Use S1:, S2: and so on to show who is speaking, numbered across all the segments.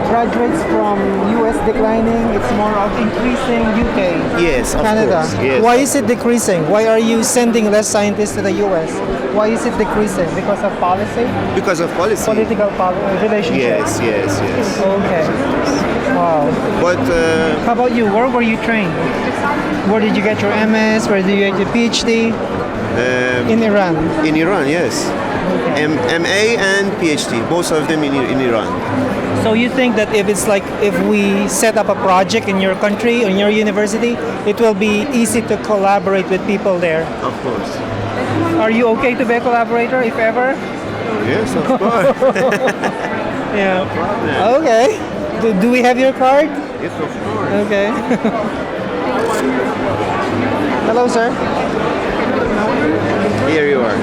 S1: graduates from US declining, it's more of increasing UK,
S2: Yes, of
S1: Canada.
S2: course. Yes.
S1: Why is it decreasing? Why are you sending less scientists to the US? Why is it decreasing? Because of policy?
S2: Because of policy.
S1: Political relationships?
S2: Yes.
S1: Okay. Wow.
S2: But
S1: How about you? Where were you trained? Where did you get your MS? Where did you get your PhD? In Iran.
S2: in Iran, yes. MA and PhD, both of them in Iran.
S1: So you think that if we set up a project in your country, in your university, it will be easy to collaborate with people there?
S2: Of course.
S1: Are you okay to be a collaborator, if ever?
S2: Yes, of course.
S1: Yeah. Okay. Do we have your card?
S2: Yes, of course.
S1: Okay. Hello, sir.
S2: Here you are.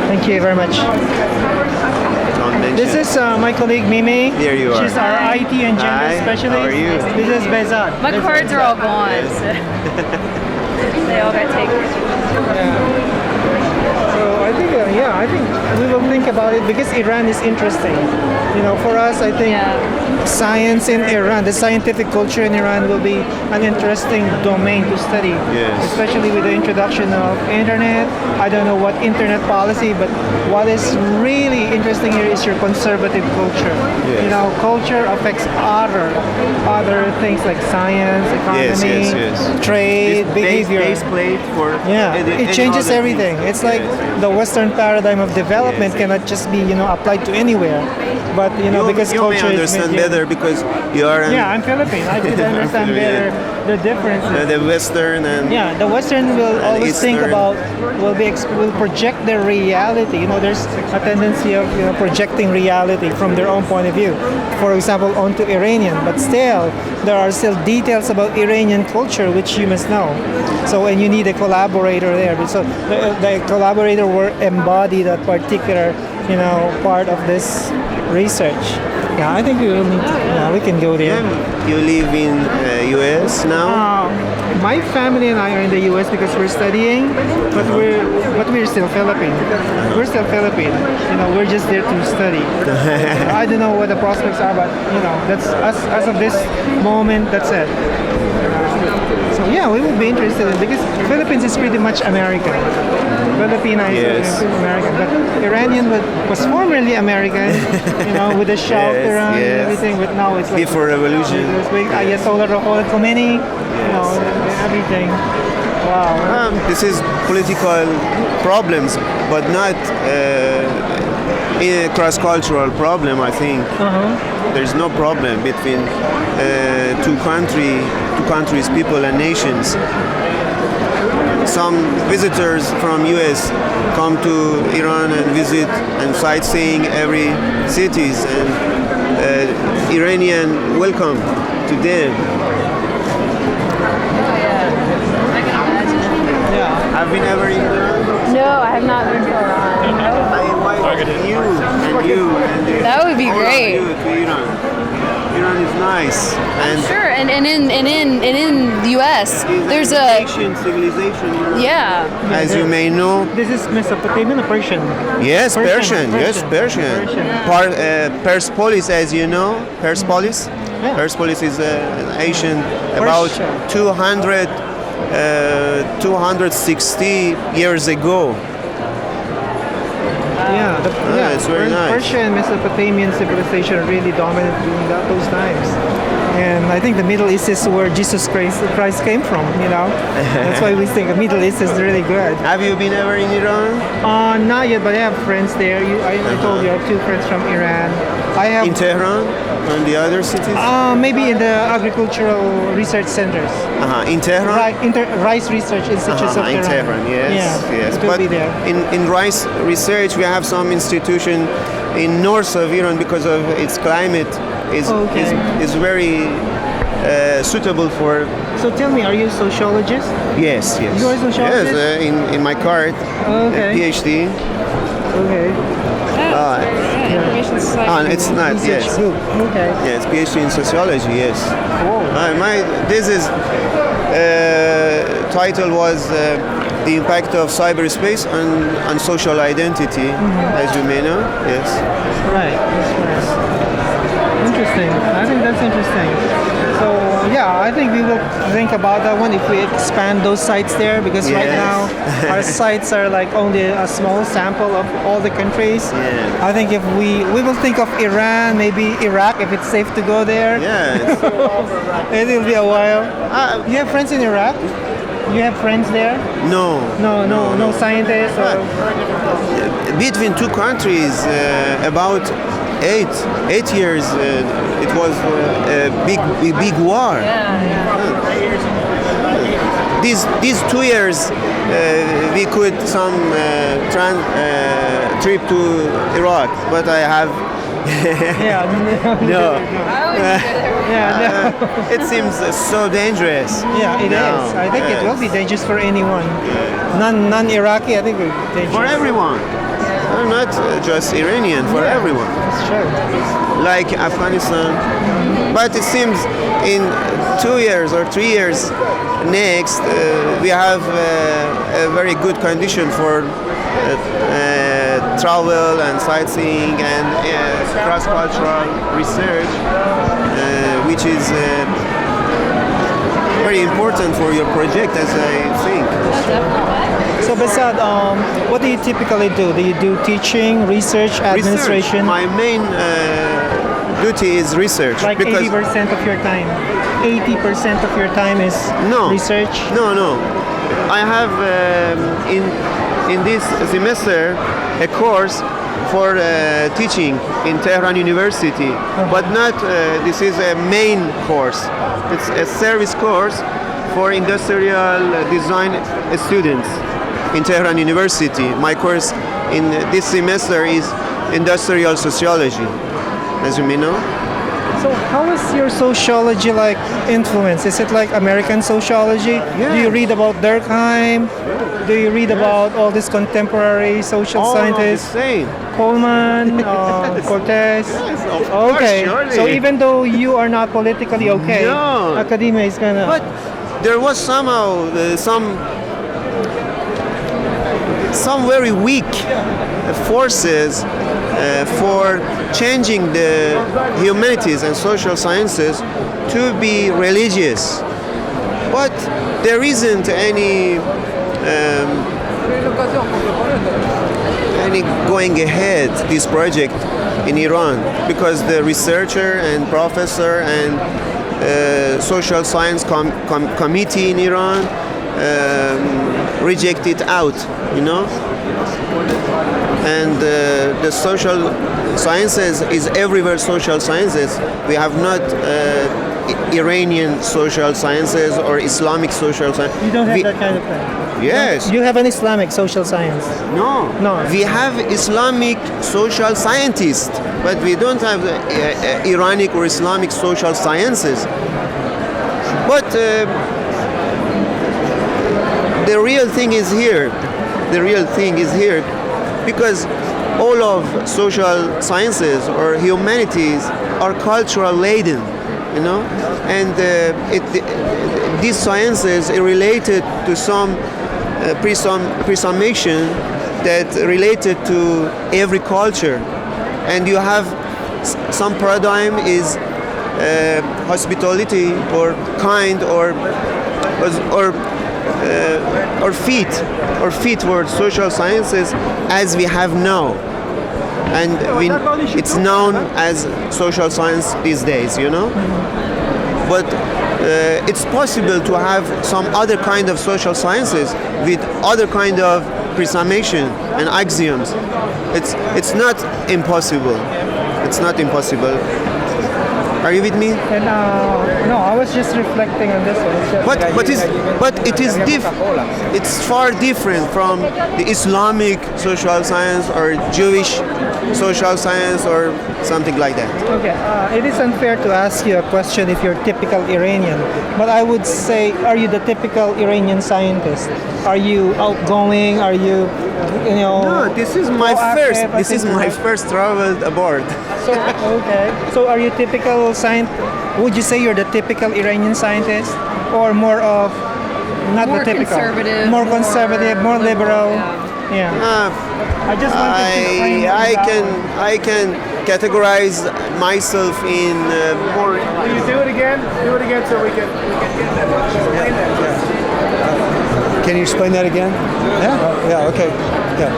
S1: Thank you very much.
S2: Don't mention.
S1: This is my colleague Mimi.
S2: Here you are.
S1: She's our IT and gender
S2: Hi,
S1: specialist.
S2: how are you?
S1: This is Bezat.
S3: My cards are all gone. So they all got taken.
S1: So I think we will think about it because Iran is interesting. You know, for us, I think science in Iran, the scientific culture in Iran will be an interesting domain to study.
S2: Yes.
S1: Especially with the introduction of internet. I don't know what internet policy, but what is really interesting here is your conservative culture.
S2: Yes.
S1: You know, culture affects other things like science, economy,
S2: Yes.
S1: trade, behavior.
S2: Base plate for
S1: It changes
S2: other
S1: everything.
S2: things.
S1: It's like
S2: Yes.
S1: the Western paradigm of development
S2: Yes.
S1: cannot just be applied to anywhere, but because
S2: you
S1: culture
S2: may
S1: is
S2: understand
S1: made-
S2: better because you are
S1: Yeah, I'm Philippine. I could understand
S2: Yeah.
S1: better the differences.
S2: the Western and
S1: The Western will always think
S2: Eastern.
S1: about will project their reality. There's a tendency of projecting reality from their own point of view. For example, onto Iranian, but still there are still details about Iranian culture which you must know. So and you need a collaborator there. So the collaborator will embody that particular part of this research. Yeah, I think we will need to, we can go there.
S2: you live in US now.
S1: My family and I are in the U.S. because we're studying, but we're still Philippine. We're still Philippine. We're just there to study. I don't know what the prospects are, but that's as of this moment. That's it. So we would be interested in because Philippines is pretty much American. Filipina is American, but Iranian was formerly American. With the Shah of Iran and everything, but now it's like
S2: Before revolution.
S1: Ayatollah Ruhollah Khomeini. Everything. Wow.
S2: This is political problems, but not a cross-cultural problem. I think there's no problem between two countries, people and nations. Some visitors from US come to Iran and visit and sightseeing every cities, and Iranian welcome to them. Have you ever in Iran?
S3: No, I have not been to Iran.
S2: I invite you and
S3: That would be
S2: all of
S3: great.
S2: you to Iran. Iran is nice and
S3: Sure, and in the U.S. there's a
S2: ancient civilization.
S3: yeah.
S2: As you may know,
S1: This is Mesopotamian or Persian?
S2: yes,
S1: Persian.
S2: Persian. Persepolis, as you know, Persepolis. Persepolis is an ancient, about 260 years ago. It's very nice.
S1: Persian and Mesopotamian civilization really dominant during those times. And I think the Middle East is where Jesus Christ came from, That's why we think the Middle East is really good.
S2: Have you been ever in Iran?
S1: Not yet, but I have friends there. I told you I have two friends from Iran. I have
S2: In Tehran and the other cities?
S1: maybe in the agricultural research centers.
S2: In Tehran?
S1: Rice Research Institutes of
S2: in
S1: Tehran.
S2: Tehran, yes.
S1: It will
S2: But
S1: be there.
S2: in rice research, we have some institution in north of Iran because of its climate is very suitable for.
S1: So tell me, are you a sociologist?
S2: Yes.
S1: You are a sociologist?
S2: Yes, in my card,
S1: Okay.
S2: PhD.
S1: Okay.
S3: Information society.
S2: It's not.
S1: Research
S2: Yes.
S1: group. Okay.
S2: Yes, PhD in sociology. Yes.
S1: Whoa.
S2: My thesis title was the impact of cyberspace on social identity, as you may know. Yes.
S1: Right. That's right. interesting. I think that's interesting. So yeah, I think we will think about that one if we expand those sites there, because right
S2: Yes.
S1: now our sites are like only a small sample of all the countries.
S2: Yeah.
S1: I think if we will think of Iran, maybe Iraq, if it's safe to go there.
S2: Yes.
S1: It'll be a while.
S2: Uh,
S1: You have friends in Iraq? You have friends there?
S2: no.
S1: No scientists or
S2: Between two countries, about eight years, it was a big war. These 2 years, we could some trip to Iraq, but I have
S1: yeah.
S2: no.
S1: Yeah, no.
S2: It seems so dangerous.
S1: Yeah, it
S2: No,
S1: is. I think it will be
S2: yes.
S1: dangerous for anyone. Non-Iraqi, I think it will be dangerous.
S2: For everyone. Not just Iranian, for everyone.
S1: That's true.
S2: Like Afghanistan. But it seems in 2 years or 3 years next, we have a very good condition for travel and sightseeing and cross-cultural research, which is very important for your project, as I think.
S1: So Basad, what do you typically do? Do you do teaching, research, administration?
S2: Research. My main duty is research.
S1: Like 80% of your time. 80% of your time is
S2: No.
S1: research?
S2: No. I have in this semester a course for teaching in Tehran University, but not this is a main course. It's a service course for industrial design students in Tehran University. My course in this semester is industrial sociology, as you may know.
S1: So how is your sociology like influence? Is it like American sociology? Do you read about Durkheim? Do you read about all these contemporary social
S2: All of the
S1: scientists?
S2: same.
S1: Coleman, Cortez?
S2: of course,
S1: Okay,
S2: surely.
S1: so even though you are not politically okay,
S2: No.
S1: academia is gonna...
S2: But there was somehow some very weak forces for changing the humanities and social sciences to be religious. But there isn't any going ahead this project in Iran because the researcher and professor and social science committee in Iran reject it out, you know. And the social sciences is everywhere social sciences. We have not Iranian social sciences or Islamic social science.
S1: You don't have that kind of thing.
S2: Yes.
S1: You have an Islamic social science.
S2: No.
S1: No.
S2: We have Islamic social scientists, but we don't have Iranic or Islamic social sciences. But the real thing is here. The real thing is here because all of social sciences or humanities are cultural laden, you know, and these sciences are related to some presumption that related to every culture, and you have some paradigm is hospitality or kind or fit towards social sciences as we have now, and it's known as social science these days, you know. But it's possible to have some other kind of social sciences with other kind of presumption and axioms. It's not impossible. It's not impossible. Are you with me?
S1: And no, I was just reflecting on this one. It's just
S2: But it's far different from the Islamic social science or Jewish social science or something like that.
S1: Okay, it is unfair to ask you a question if you're typical Iranian, but I would say, are you the typical Iranian scientist? Are you outgoing? Are you, you know?
S2: No, this is my
S1: proactive?
S2: first. This is my first travel aboard.
S1: So, okay. So are you typical would you say you're the typical Iranian scientist, or more of not
S3: More
S1: the typical,
S3: conservative,
S1: more conservative, more liberal? Yeah. I just wanted to find
S2: I
S1: out.
S2: can categorize myself in more.
S1: Will you do it again? Do it again so we can explain that.
S4: Can you explain that again?
S1: Yeah.
S4: Yeah. Okay. Yeah.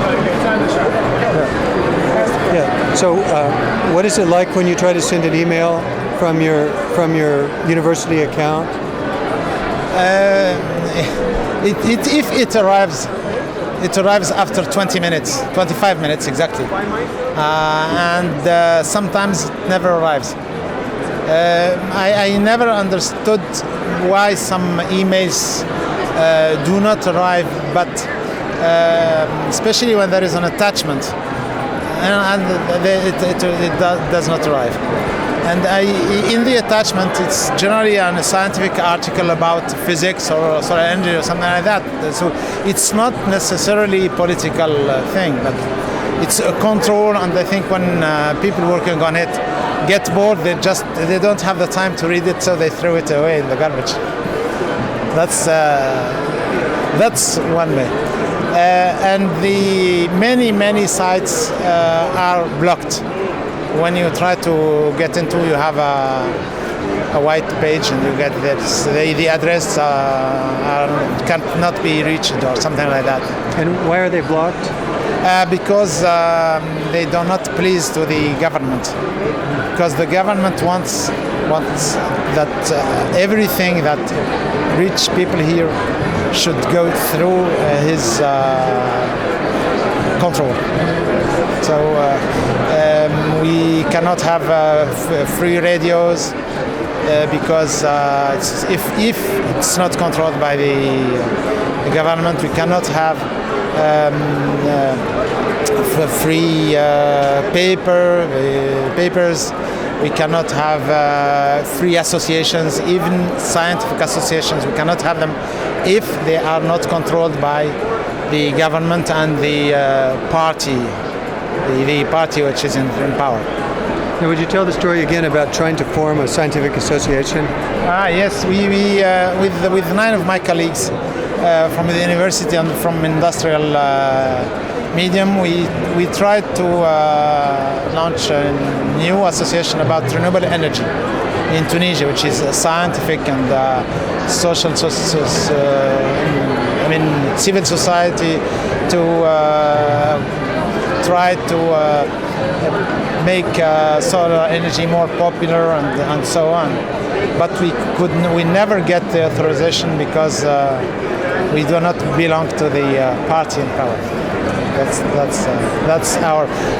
S1: Okay, time to shot.
S4: Yeah. So, what is it like when you try to send an email from your university account?
S5: If it arrives after 20 minutes, 25 minutes exactly, and sometimes it never arrives. I never understood why some emails do not arrive, but especially when there is an attachment, and it does not arrive. And in the attachment, it's generally a scientific article about physics or solar energy or something like that. So it's not necessarily a political thing, but it's a control. And I think when people working on it get bored, they don't have the time to read it, so they throw it away in the garbage. That's one way. And the many sites are blocked. When you try to get into, you have a white page, and you get this. The address cannot be reached or something like that.
S4: And why are they blocked?
S5: Because they do not please to the government. Because the government wants that everything that rich people here should go through his control. So we cannot have free radios because if it's not controlled by the government, we cannot have free papers. We cannot have free associations, even scientific associations. We cannot have them if they are not controlled by the government and the party, the party which is in power.
S4: Now, would you tell the story again about trying to form a scientific association?
S5: Yes, we with 9 of my colleagues from the university and from industrial medium, we tried to launch a new association about renewable energy in Tunisia, which is a scientific and social, civil society, to try to make solar energy more popular and so on. But we never get the authorization because we do not belong to the party in power. That's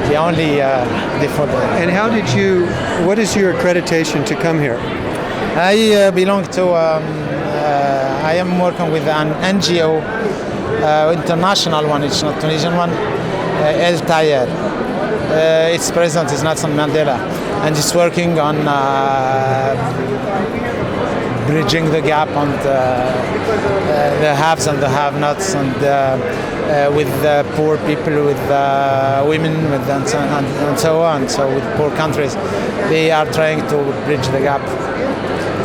S5: the only default.
S4: And what is your accreditation to come here?
S5: I belong to, I am working with an NGO, international one, it's not Tunisian one, El Tayer. Its president is Nelson Mandela, and it's working on bridging the gap on the haves and the have-nots, and with poor people, with women, and so on. So with poor countries, they are trying to bridge the gap,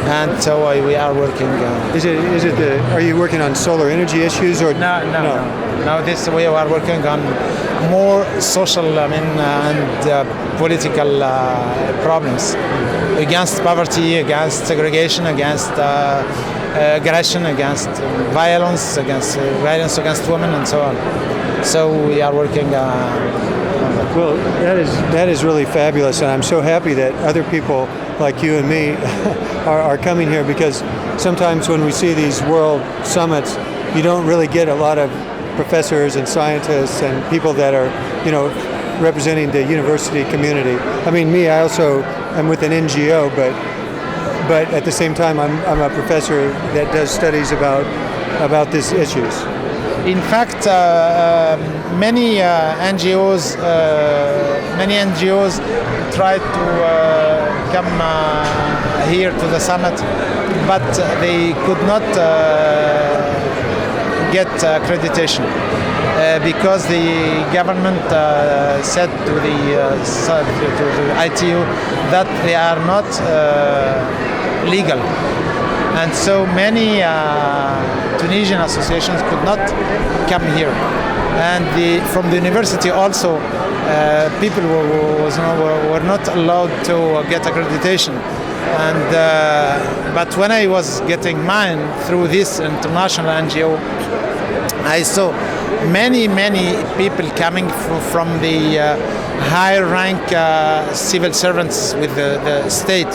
S5: and so we are working.
S4: Are you working on solar energy issues or
S5: no? This we are working on more social, and political problems against poverty, against segregation, against aggression, against violence against women, and so on. So we are working.
S4: Well, that is really fabulous, and I'm so happy that other people like you and me are coming here, because sometimes when we see these world summits, you don't really get a lot of professors and scientists and people that are, representing the university community. I mean, I also am with an NGO, but at the same time, I'm a professor that does studies about these issues.
S5: In fact, many NGOs tried to come here to the summit, but they could not get accreditation because the government said to the ITU that they are not legal, and so many Tunisian associations could not come here. And from the university also, people were not allowed to get accreditation. And but when I was getting mine through this international NGO, I saw many people coming from the higher rank civil servants with the state,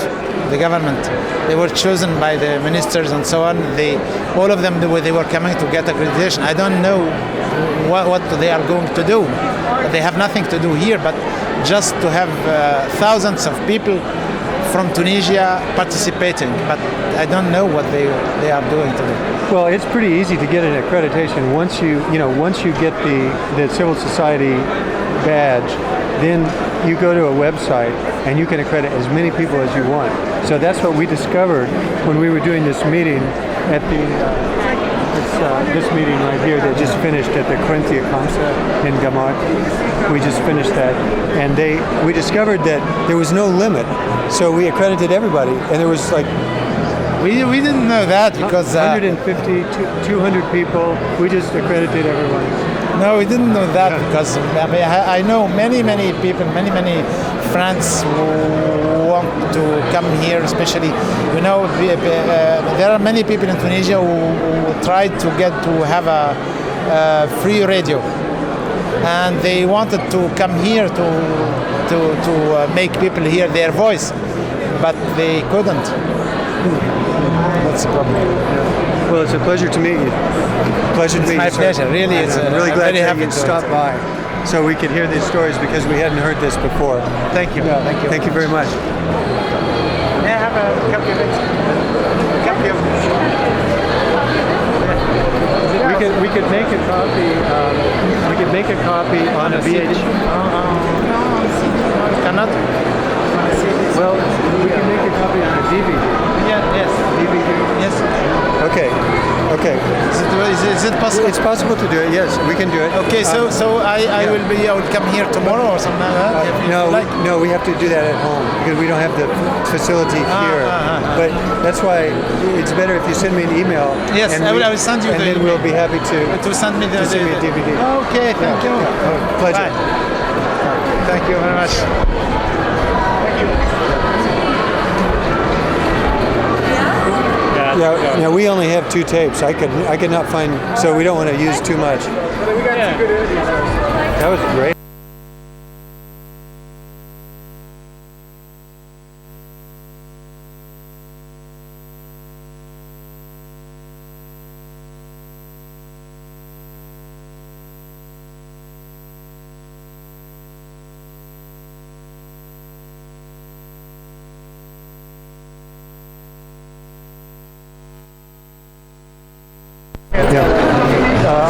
S5: the government. They were chosen by the ministers and so on. All of them, they were coming to get accreditation. I don't know what they are going to do. They have nothing to do here, but just to have thousands of people from Tunisia participating. But I don't know what they are doing to do.
S4: Well, it's pretty easy to get an accreditation once you get the civil society badge. Then you go to a website and you can accredit as many people as you want. So that's what we discovered when we were doing this meeting at this meeting right here that just finished at the Krentia Kamsa in Gamat. We just finished that, and we discovered that there was no limit. So we accredited everybody, and there was like
S5: we didn't know that because
S4: 150, 200 people. We just accredited everyone.
S5: No, we didn't know that because I know many people, many friends who want to come here, especially, there are many people in Tunisia who tried to have a free radio, and they wanted to come here to make people hear their voice, but they couldn't. That's the problem.
S4: Well, it's a pleasure to meet you. Pleasure to meet you.
S5: My pleasure, really.
S4: I'm really glad
S5: very
S4: that
S5: happy
S4: you stopped by so we could hear these stories because we hadn't heard this before.
S5: Thank you. Yeah, thank you.
S4: Thank you very much.
S5: May I have a copy of it?
S4: We could make a copy. We could make a copy on a VH.
S5: Cannot.
S4: Well, we can make a copy on a DVD.
S5: Yes.
S4: DVD.
S5: Yes.
S4: Okay.
S5: Is it possible?
S4: It's possible to do it. Yes, we can do it.
S5: Okay. So I will come here tomorrow or something like that.
S4: No, we have to do that at home because we don't have the facility here. But that's why it's better if you send me an email.
S5: Yes, I will send you.
S4: And then we'll be happy to
S5: send me a
S4: DVD.
S5: Okay, thank you.
S4: Pleasure.
S5: Bye. Thank you very much.
S4: Yeah, now we only have 2 tapes. I could not find, so we don't want to use too much.
S1: But we got 2 good interviews.
S4: That was great.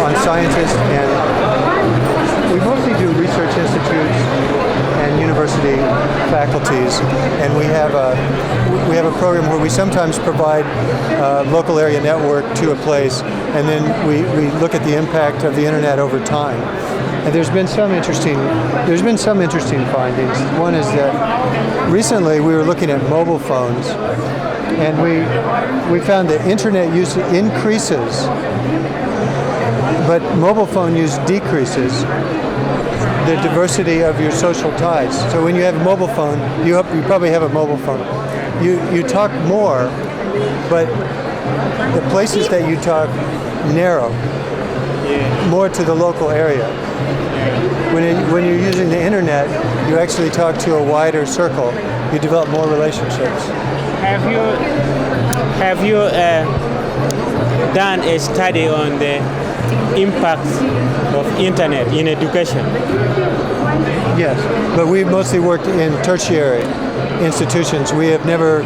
S4: On scientists, and we mostly do research institutes and university faculties, and we have a program where we sometimes provide local area network to a place, and then we look at the impact of the internet over time. And there's been some interesting findings. One is that recently we were looking at mobile phones, and we found that internet use increases, but mobile phone use decreases the diversity of your social ties. So when you have a mobile phone, you probably have a mobile phone. You talk more, but the places that you talk narrow more to the local area. When you're using the internet, you actually talk to a wider circle. You develop more relationships.
S6: Have you done a study on the impact of internet in education?
S4: Yes, but we've mostly worked in tertiary institutions. We've never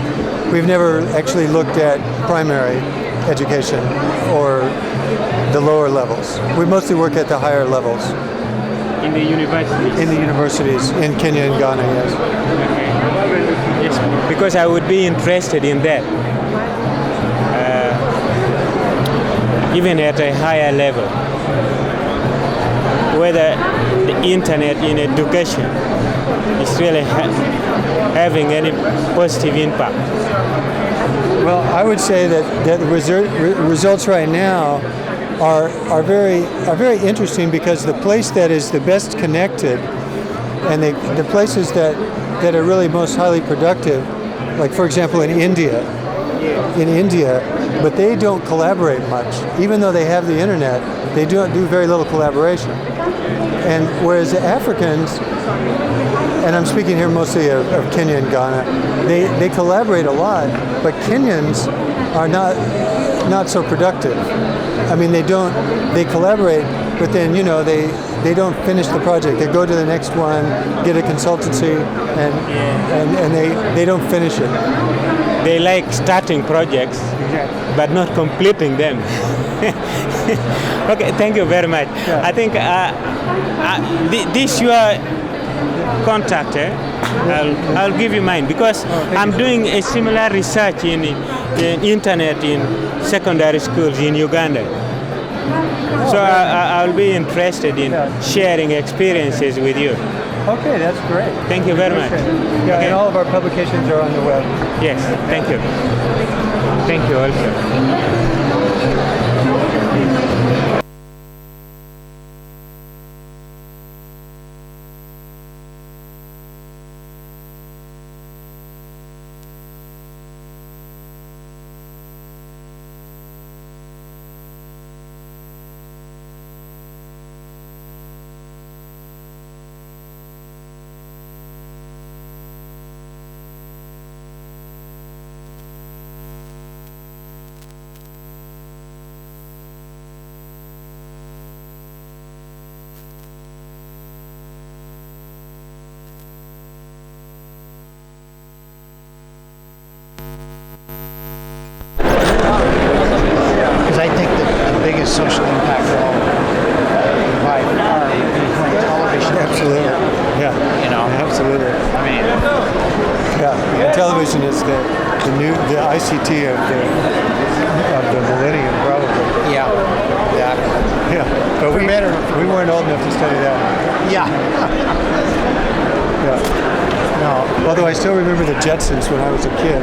S4: actually looked at primary education or the lower levels. We mostly work at the higher levels.
S6: In the universities?
S4: In the universities in Kenya and Ghana, yes.
S6: Okay. Yes, because I would be interested in that. Even at a higher level, whether the internet in education is really having any positive impact.
S4: Well, I would say that the results right now are very interesting because the place that is the best connected and the places that are really most highly productive, like for example in India, but they don't collaborate much. Even though they have the internet, they do very little collaboration. And whereas the Africans, and I'm speaking here mostly of Kenya and Ghana, they collaborate a lot, but Kenyans are not so productive. I mean, they collaborate, but then, they don't finish the project. They go to the next one, get a consultancy, and they don't finish it.
S6: They like starting projects, but not completing them. Okay, thank you very much.
S4: Yeah.
S6: I think this your contact. I'll give you mine because I'm doing a similar research in internet in secondary schools in Uganda. So I'll be interested in sharing experiences with you.
S4: Okay, that's great.
S6: Thank you very much.
S4: Yeah,
S6: Okay.
S4: and all of our publications are on the web.
S6: Yes, thank you. Thank you also.
S5: Because I think that the biggest social impact of all by far would be when television.
S4: Absolutely. Yeah. Absolutely.
S5: I mean,
S4: Yeah. And television is the ICT of the millennium, probably.
S5: yeah.
S4: Yeah. But we
S5: better.
S4: we weren't old enough to study that.
S5: Yeah.
S4: Yeah.
S5: No.
S4: Although I still remember the Jetsons when I was a kid.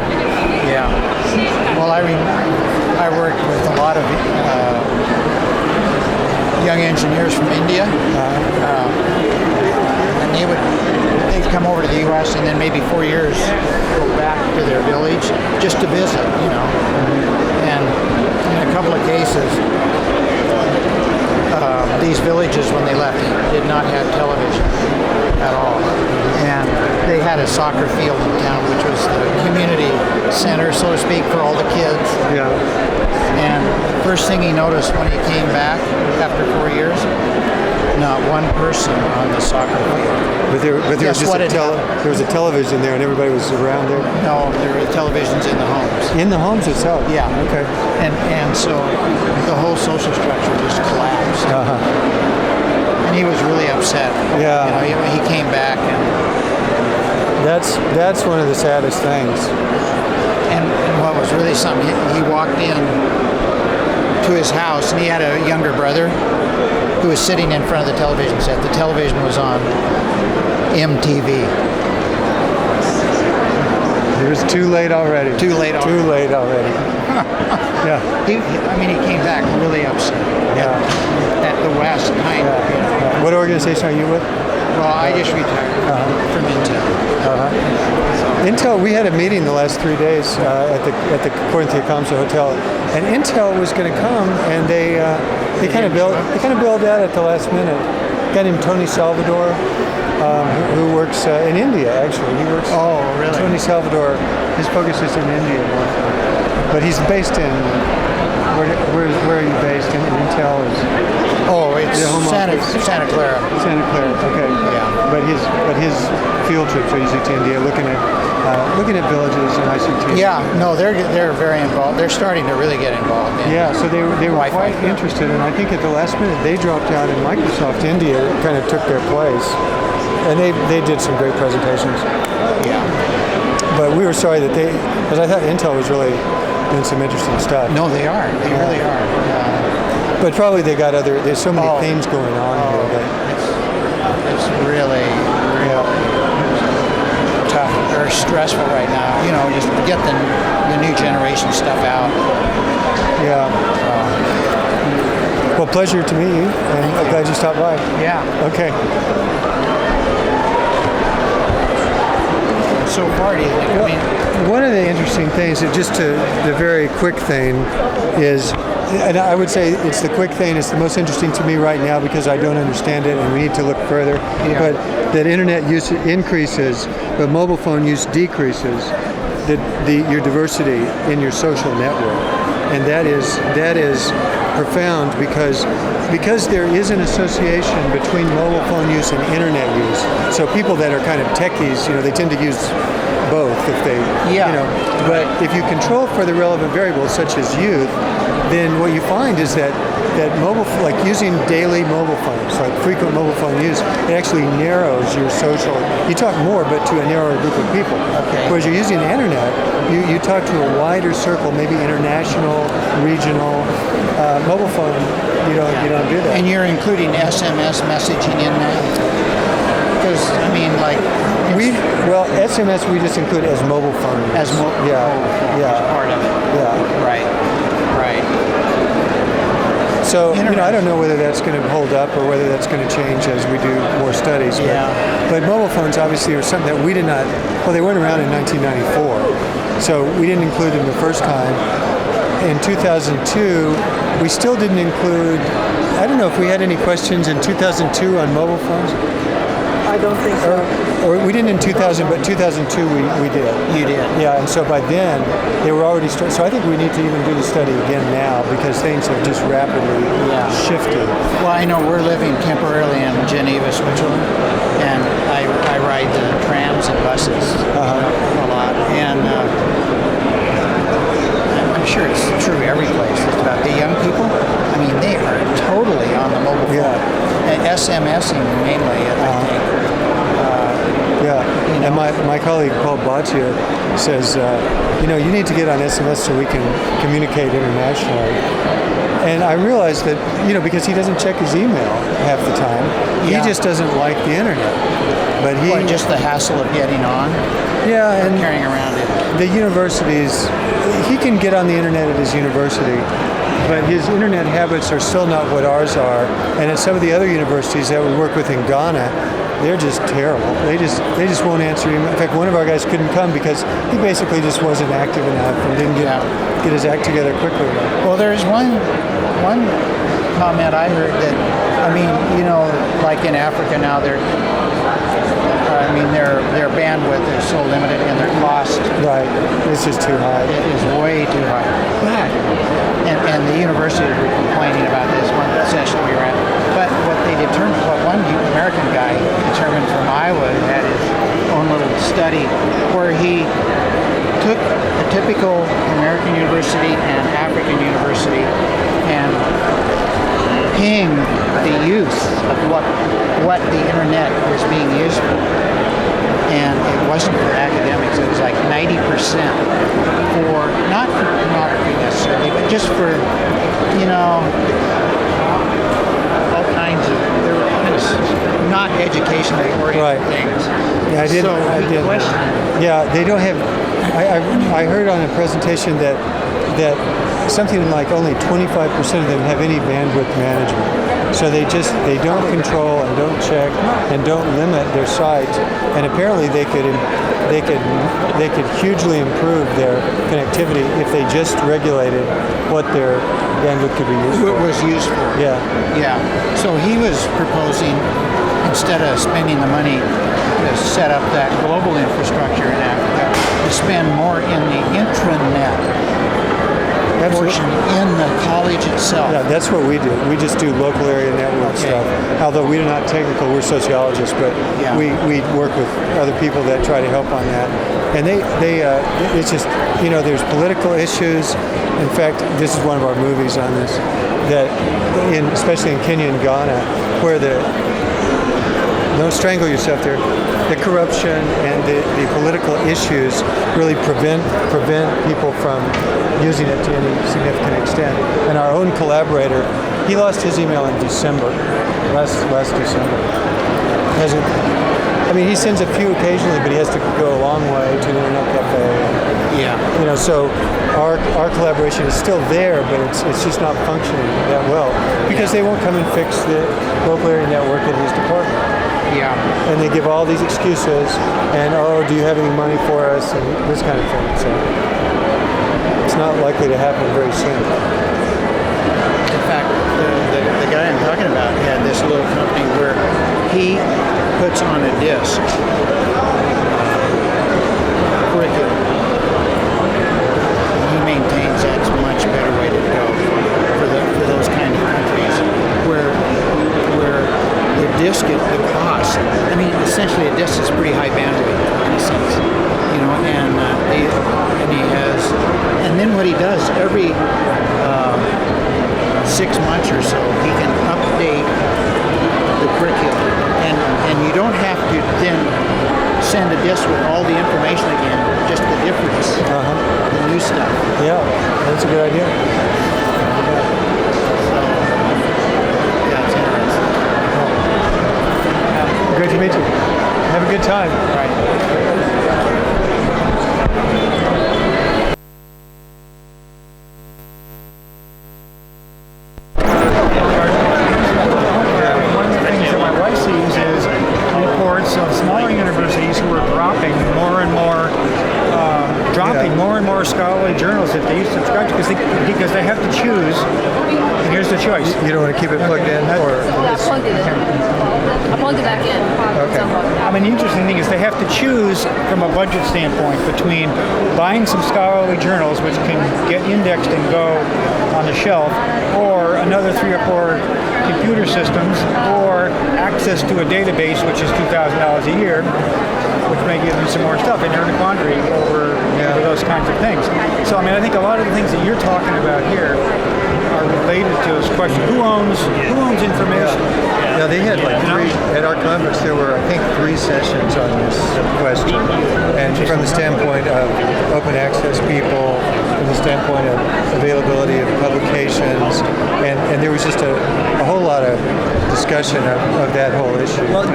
S5: Yeah. Well, I worked with a lot of young engineers from India, and they'd come over to the U.S. and then maybe 4 years go back to their village just to visit, And in a couple of cases, these villages when they left did not have television at all, and they had a soccer field in town, which was the community center, so to speak, for all the kids.
S4: Yeah.
S5: And first thing he noticed when he came back after 4 years, not one person on the soccer field.
S4: But there was
S5: Guess
S4: just
S5: what had happened?
S4: there was a television there, and everybody was around there.
S5: No, there were televisions in the homes.
S4: In the homes itself.
S5: Yeah.
S4: Okay.
S5: And so the whole social structure just collapsed. And he was really upset.
S4: Yeah.
S5: He came back and
S4: That's one of the saddest things.
S5: And what was really something, he walked in to his house and he had a younger brother who was sitting in front of the television set. The television was on MTV.
S4: It was too late already.
S5: Too late already.
S4: Too late already. Yeah.
S5: He came back really upset at the West, kind of.
S4: What organization are you with?
S5: Well, I just retired from Intel.
S4: Intel, we had a meeting the last 3 days at the Corinthian Comsa Hotel, and Intel was going to come, and they kind of bailed out at the last minute. A guy named Tony Salvador, who works in India, actually. He works.
S5: Oh, really?
S4: Tony Salvador. His focus is in India, but he's based in. Where are you based? In Intel is.
S5: Oh, it's
S4: The home
S5: Santa
S4: office.
S5: Clara.
S4: Santa Clara. Okay.
S5: Yeah.
S4: But his field trips are usually to India, looking at villages and ICT.
S5: Yeah, no, they're very involved. They're starting to really get involved.
S4: Yeah, so they were
S5: Wi-Fi.
S4: quite interested, and I think at the last minute they dropped out, and Microsoft India kind of took their place, and they did some great presentations.
S5: Yeah.
S4: But we were sorry that because I thought Intel was really doing some interesting stuff.
S5: No, they are. They really are.
S4: But probably there's so many things going on here that
S5: It's really tough or stressful right now. Just get the new generation stuff out.
S4: yeah. Well, pleasure to meet you, and I'm glad you stopped by.
S5: Yeah.
S4: Okay.
S5: so far, do you think? I mean,
S4: one of the interesting things, just to the very quick thing, is, and I would say it's the quick thing, it's the most interesting to me right now because I don't understand it and we need to look further.
S5: Yeah.
S4: But that internet use increases, but mobile phone use decreases your diversity in your social network. And that is profound because there is an association between mobile phone use and internet use. So people that are kind of techies, they tend to use both if they, but if you control for the relevant variables such as youth, then what you find is that like using daily mobile phones, like frequent mobile phone use, it actually narrows your social. You talk more, but to a narrower group of people.
S5: Okay.
S4: Whereas you're using the internet, you talk to a wider circle, maybe international, regional. Mobile phone, you don't do that.
S5: and you're including SMS messaging in that? Because, I mean, like...
S4: SMS we just include as mobile phone.
S5: As mobile phone as part of it.
S4: Yeah.
S5: Right.
S4: So, I don't know whether that's going to hold up or whether that's going to change as we do more studies. But mobile phones obviously are something that we did not, they weren't around in 1994. So we didn't include them the first time. In 2002, we still didn't include, I don't know if we had any questions in 2002 on mobile phones.
S1: I don't think so.
S4: Or we didn't in 2000, but 2002 we did.
S5: You did.
S4: Yeah, and so by then they were already started. So I think we need to even do the study again now because things have just rapidly shifted.
S5: Well, I know we're living temporarily in Geneva, Switzerland, and I ride the trams and buses a lot, and I'm sure it's true every place. It's about the young people. I mean, they are totally on the mobile phone. And SMSing mainly, I think.
S4: And my colleague Paul Boccia says, you need to get on SMS so we can communicate internationally. And I realized that, because he doesn't check his email half the time, he just doesn't like the internet. But
S5: just the hassle of getting on.
S4: Yeah, and
S5: carrying around it.
S4: The universities, he can get on the internet at his university, but his internet habits are still not what ours are. And at some of the other universities that we work with in Ghana, they're just terrible. They just won't answer email. In fact, one of our guys couldn't come because he basically just wasn't active enough and didn't get his act together quickly enough.
S5: Well, there's one comment I heard that, like in Africa now, their bandwidth is so limited and their cost.
S4: Right, it's just too high.
S5: It is way too high. But, and the universities were complaining about this one session we were at. But what one American guy determined from Iowa had his own little study where he took a typical American university and African university and pinged the use of what the internet was being used for. And it wasn't for academics, it was like 90% for, not for pornography necessarily, but just for, all kinds of, they were kind of not educationally oriented things.
S4: Yeah, I did. Yeah, they don't have, I heard on a presentation that something like only 25% of them have any bandwidth management. So they don't control and don't check and don't limit their sites. And apparently they could hugely improve their connectivity if they just regulated what their bandwidth could be used for.
S5: What was used for.
S4: Yeah.
S5: So he was proposing, instead of spending the money to set up that global infrastructure in Africa, to spend more in the intranet portion in the college itself.
S4: Yeah, that's what we do. We just do local area network stuff. Although we're not technical, we're sociologists, but we work with other people that try to help on that. And it's just, there's political issues. In fact, this is one of our movies on this, that especially in Kenya and Ghana, where don't strangle yourself there. The corruption and the political issues really prevent people from using it to any significant extent. And our own collaborator, he lost his email in December, last December. He sends a few occasionally, but he has to go a long way to an internet cafe.
S5: Yeah.
S4: So our collaboration is still there, but it's just not functioning that well because they won't come and fix the local area network at his department.
S5: Yeah.
S4: And they give all these excuses, and oh, do you have any money for us, and this kind of thing. So it's not likely to happen very soon.
S5: In fact, the guy I'm talking about had this little company where he puts on a disc curriculum. He maintains that's a much better way to go for those kind of countries where the disc is the cost. I mean, essentially a disc is pretty high bandwidth in a sense, you know, and he has, and then what he does every 6 months or so, he can update the curriculum, and you don't have to then send a disc with all the information again, just the difference, the new stuff.
S4: Yeah, that's a good idea.
S5: So, yeah, it's interesting.
S4: Great to meet you. Have a good time.
S1: One of the things that my wife sees is reports of smaller universities who are dropping more and more scholarly journals that they used to subscribe to because they have to choose. And here's the choice.
S4: You don't want to keep it plugged in, or
S3: Yeah, I plugged it in. I plugged it back in.
S4: Okay.
S1: I mean, the interesting thing is they have to choose from a budget standpoint between buying some scholarly journals, which can get indexed and go on the shelf, or another 3 or 4 computer systems, or access to a database, which is $2,000 a year, which may give them some more stuff. And you're in a quandary over those kinds of things. So, I mean, I think a lot of the things that you're talking about here are related to this question: who owns information?
S4: Yeah, they had like 3 at our conference. There were, I think, 3 sessions on this question, and from the standpoint of open access people, from the standpoint of availability of publications, and there was just a whole lot of discussion of that whole issue.
S1: Well,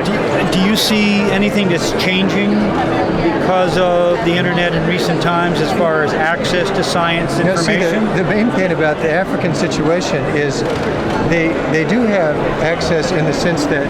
S1: do you see anything that's changing because of the internet in recent times as far as access to science information?
S4: See, the main thing about the African situation is they do have access in the sense that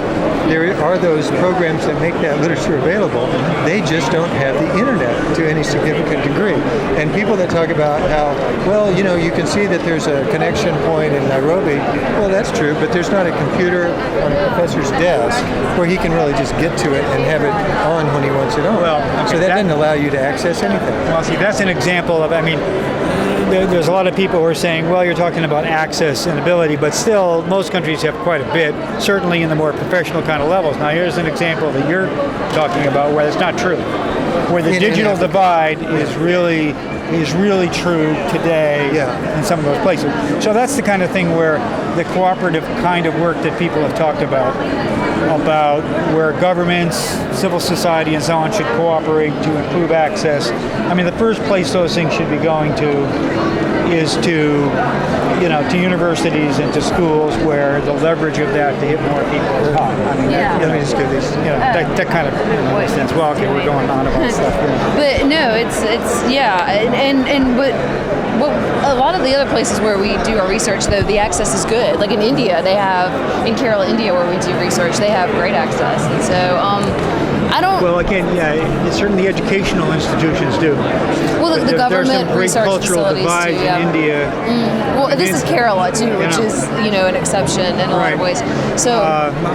S4: there are those programs that make that literature available. They just don't have the internet to any significant degree. And people that talk about how, well, you know, you can see that there's a connection point in Nairobi. Well, that's true, but there's not a computer on a professor's desk where he can really just get to it and have it on when he wants it on.
S1: Well,
S4: so that doesn't allow you to access anything.
S1: Well, see, that's an example of, I mean, there's a lot of people who are saying, well, you're talking about access and ability, but still, most countries have quite a bit, certainly in the more professional kind of levels. Now, here's an example that you're talking about where it's not true, where the digital divide is really true today in some of those places. So that's the kind of thing where the cooperative kind of work that people have talked about where governments, civil society, and so on should cooperate to improve access. I mean, the first place those things should be going to is to universities and to schools where the leverage of that to hit more people is high. I mean, let me just give these, that kind of makes sense. Well, okay, we're going on about stuff here.
S3: But no, it's but a lot of the other places where we do our research, though, the access is good. Like in India, they have, in Kerala, India, where we do research, they have great access. And so I don't...
S1: Well, again, certainly educational institutions do.
S3: Well, the government
S1: there's some great
S3: research
S1: cultural
S3: facilities
S1: divides
S3: too,
S1: in India.
S3: Well, this is Kerala, too, which is, an exception in a lot of ways. So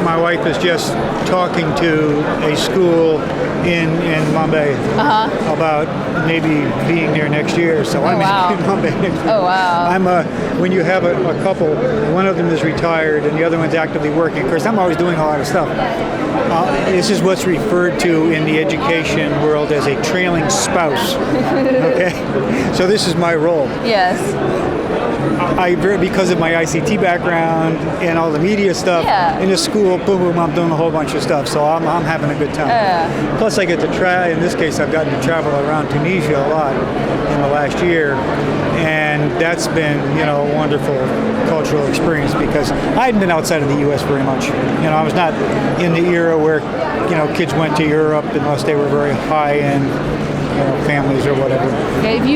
S1: my wife was just talking to a school in Mumbai about maybe being there next year. So I'm in Mumbai next year.
S3: Oh, wow.
S1: When you have a couple, one of them is retired and the other one's actively working. Of course, I'm always doing a lot of stuff. This is what's referred to in the education world as a trailing spouse. Okay? So this is my role.
S3: Yes.
S1: Because of my ICT background and all the media stuff, in the school, boom, I'm doing a whole bunch of stuff. So I'm having a good time. Plus I get to try, in this case, I've gotten to travel around Tunisia a lot in the last year. And that's been, a wonderful cultural experience because I hadn't been outside of the U.S. very much. I was not in the era where, kids went to Europe unless they were very high-end
S7: families or whatever.
S3: Okay, if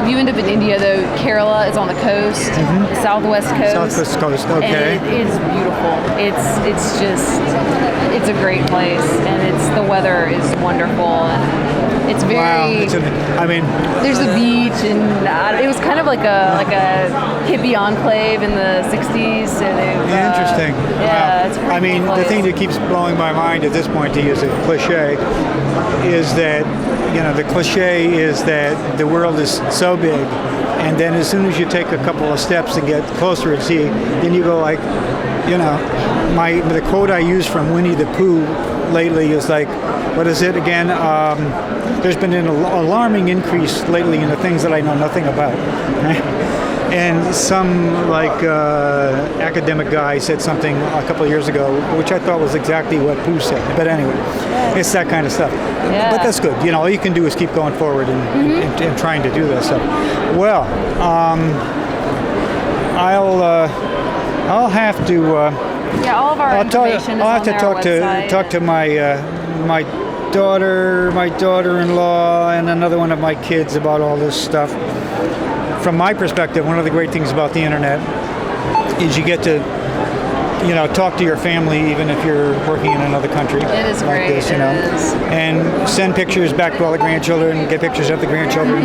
S3: you end up in India though, Kerala is on the coast, the southwest coast.
S7: Southwest coast, okay.
S3: And it is beautiful. It's a great place, and the weather is wonderful, and it's very.
S7: Wow,
S3: there's the beach, and it was kind of like a hippie enclave in the '60s. And
S7: interesting.
S3: Yeah,
S7: wow.
S3: it's a pretty cool
S7: the
S3: place.
S7: thing that keeps blowing my mind at this point, to use a cliche, is that the cliche is that the world is so big, and then as soon as you take a couple of steps and get closer and see, then you go like, the quote I use from Winnie the Pooh lately is like, what is it again? There's been an alarming increase lately in the things that I know nothing about. Right? And some academic guy said something a couple of years ago, which I thought was exactly what Pooh said. But anyway, it's that kind of stuff.
S3: Yeah.
S7: But that's good. All you can do is keep going forward and trying to do that stuff. Well, I'll have to.
S3: All of our information is
S7: I'll have
S3: on
S7: to
S3: their website.
S7: talk to my daughter-in-law, and another one of my kids about all this stuff. From my perspective, one of the great things about the internet is you get to, talk to your family even if you're working in another country.
S3: It is
S7: like
S3: great.
S7: this,
S3: It is.
S7: and send pictures back to all the grandchildren, get pictures of the grandchildren,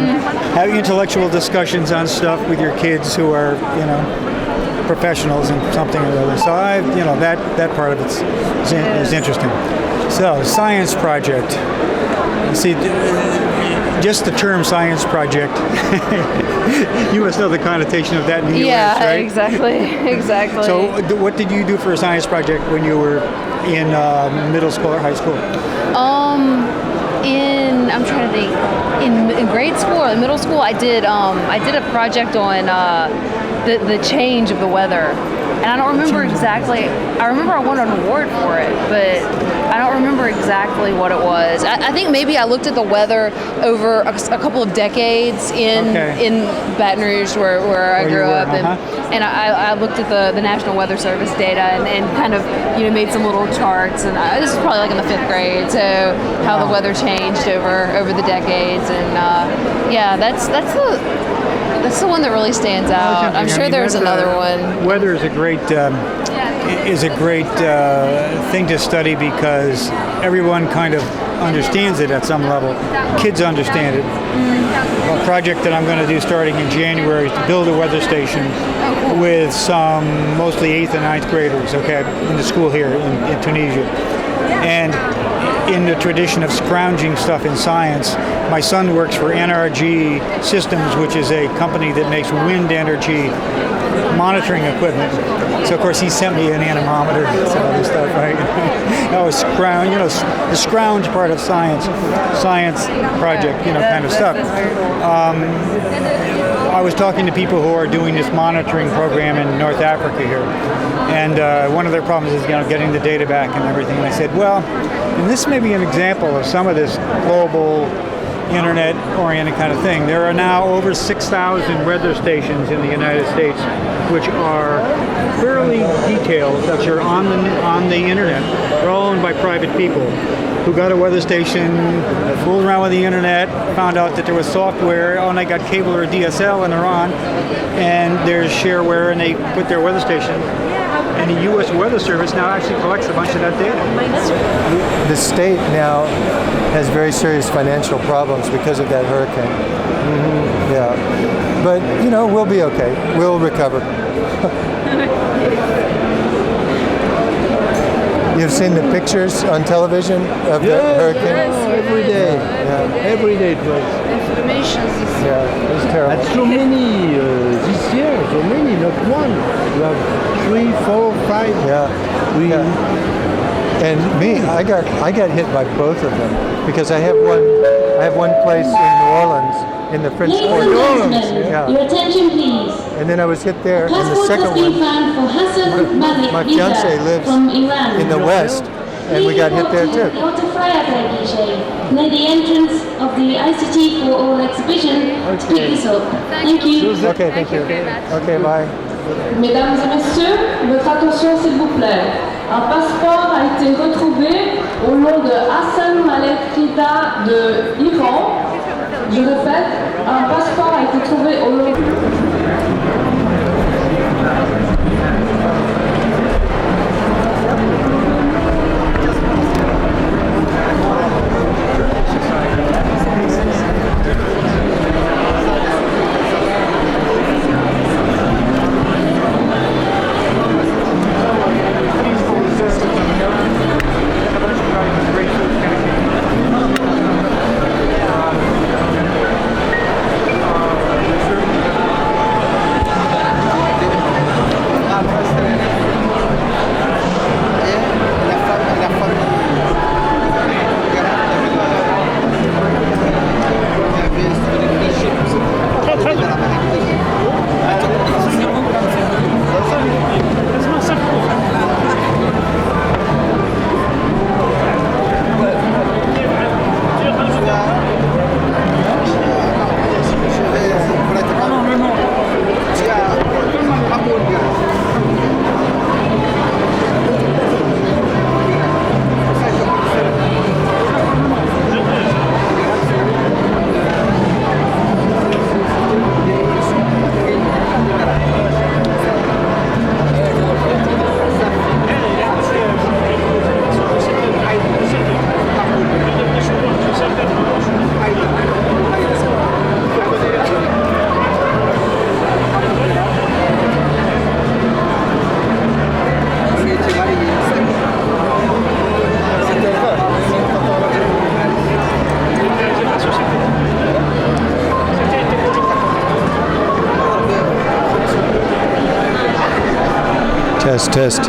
S7: have intellectual discussions on stuff with your kids who are, professionals in something or other. So that part of is interesting. So science project. See, just the term science project, you must know the connotation of that in the U.S., right?
S3: Exactly.
S7: So what did you do for a science project when you were in middle school or high school?
S3: I'm trying to think. In grade school or middle school, I did a project on the change of the weather. And I don't remember exactly. I remember I won an award for it, but I don't remember exactly what it was. I think maybe I looked at the weather over a couple of decades in Baton Rouge, where I grew up, and I looked at the National Weather Service data and kind of made some little charts. And this was probably like in the 5th grade, so how the weather changed over the decades, and that's the one that really stands out. I'm sure there's another one.
S7: Weather is a great thing to study because everyone kind of understands it at some level. Kids understand it. A project that I'm going to do starting in January is to build a weather station with some mostly 8th and 9th graders, in the school here in Tunisia. And in the tradition of scrounging stuff in science, my son works for NRG Systems, which is a company that makes wind energy monitoring equipment. So of course he sent me an anemometer and some other stuff, right? The scrounge part of science project, kind of stuff. I was talking to people who are doing this monitoring program in North Africa here, and one of their problems is getting the data back and everything. And I said, well, and this may be an example of some of this global internet-oriented kind of thing. There are now over 6,000 weather stations in the United States, which are fairly detailed, that are on the internet. They're all owned by private people who got a weather station, fooled around with the internet, found out that there was software, and they got cable or DSL, and they're on, and there's shareware, and they put their weather station. And the U.S. Weather Service now actually collects a bunch of that data.
S4: The state now has very serious financial problems because of that hurricane. Yeah, but we'll be okay. We'll recover. You've seen the pictures on television of the hurricane?
S8: Every day.
S4: Yeah.
S8: Every day it was.
S3: Information.
S4: Yeah, it was terrible.
S8: And so many this year, so many, not one. You have 3, 4, 5.
S4: Yeah. And me, I got hit by both of them because I have one place in New Orleans in the French Quarter. Yeah.
S9: Your attention please.
S4: And then I was hit there, and the
S9: Passport
S4: second
S9: has been
S4: one,
S9: found for Hassan Malik
S4: my
S9: Visa
S4: fiance lives
S9: from Iran.
S4: in the West, and we got hit there too.
S9: Near the entrance of the ICT for All exhibition. Pick this up. Thank you.
S4: Okay, thank you. Okay, bye.
S9: Mesdames et messieurs, votre attention s'il vous plaît. Un passeport a été retrouvé au nom de Hassan Malik Rida de Iran. Je répète, un passeport a été trouvé au lot.
S4: Test.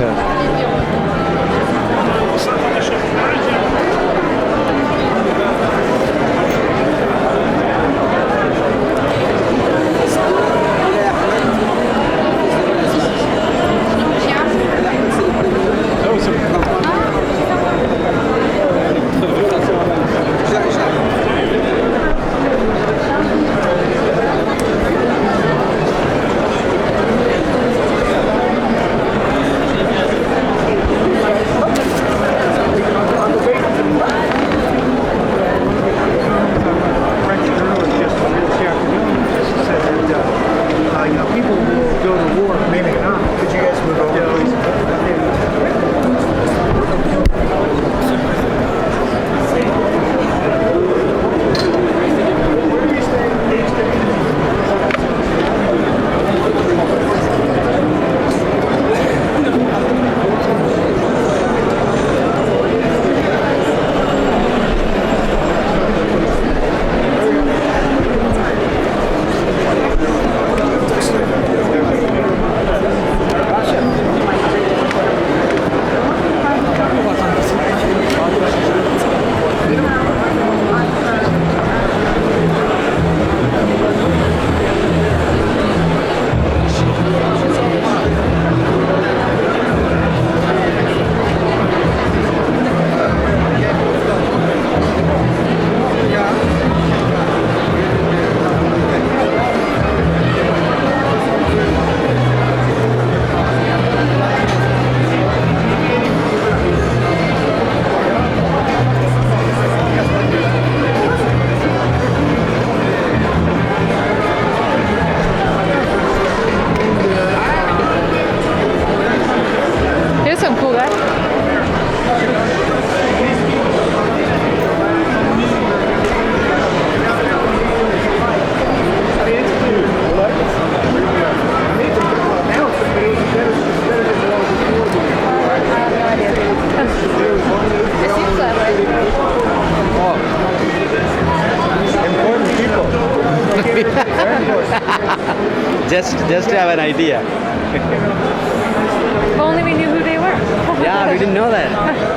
S10: just to have an idea.
S11: If only we knew who they were.
S10: Yeah, we didn't know that.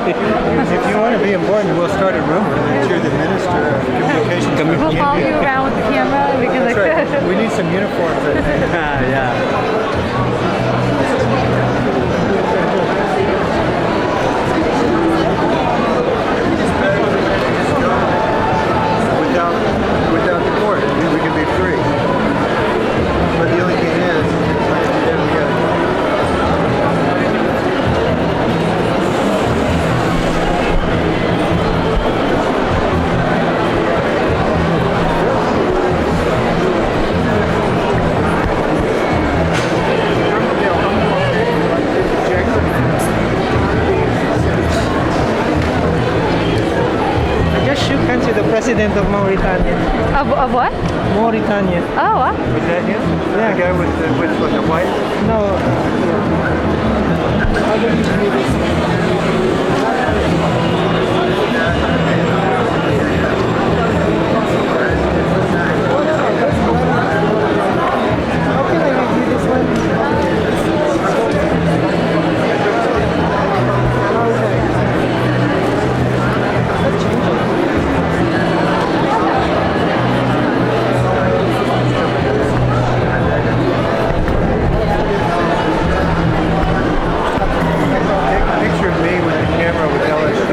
S4: If you want to be important, we'll start a rumor that you're the Minister of Communications.
S11: We'll follow you around with the camera. We can
S4: That's right. We need some uniforms, I think.
S10: Yeah.
S4: Without the court, we can be free. But the only thing is, then we got
S1: president of Mauritania.
S11: Of what?
S1: Mauritania.
S11: Oh, wow.
S4: Was that him?
S1: Yeah.
S4: The guy with the white?
S1: No. How can I review this one?
S4: Picture of me with the camera with LSD.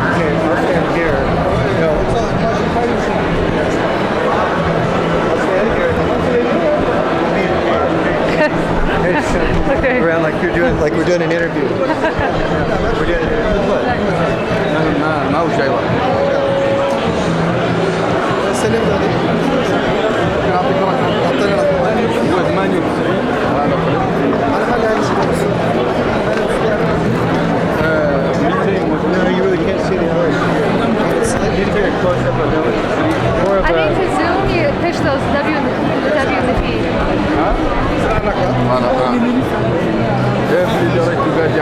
S4: Okay, I'll stand here. No. I'll stand here.
S11: Okay.
S4: Around like we're doing an interview. We're doing an interview.
S12: ما هو شيء واحد. هو 98 هذا
S4: No, you really can't see the LSD. You need to take a close up of LSD. More of
S11: I
S4: a.
S11: think to zoom, you push those W in the feed.
S12: اللي درجته قاعد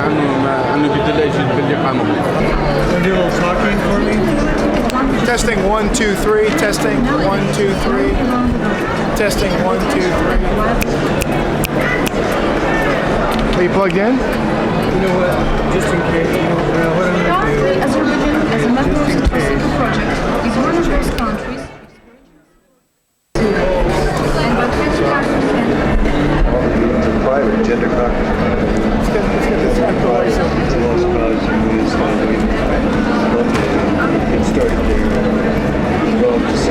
S12: عنه بدلاش بالإقامة.
S4: Do a little talking for me.
S5: Testing 1, 2, 3. Testing 1, 2, 3. Testing 1, 2, 3. Are you plugged in?
S4: You know what? Just in case, what I'm going to do.
S13: Azerbaijan, as a member of the Pacific Project, is one of those countries. And by 2010,
S4: Private gender It started there. 12 to 7.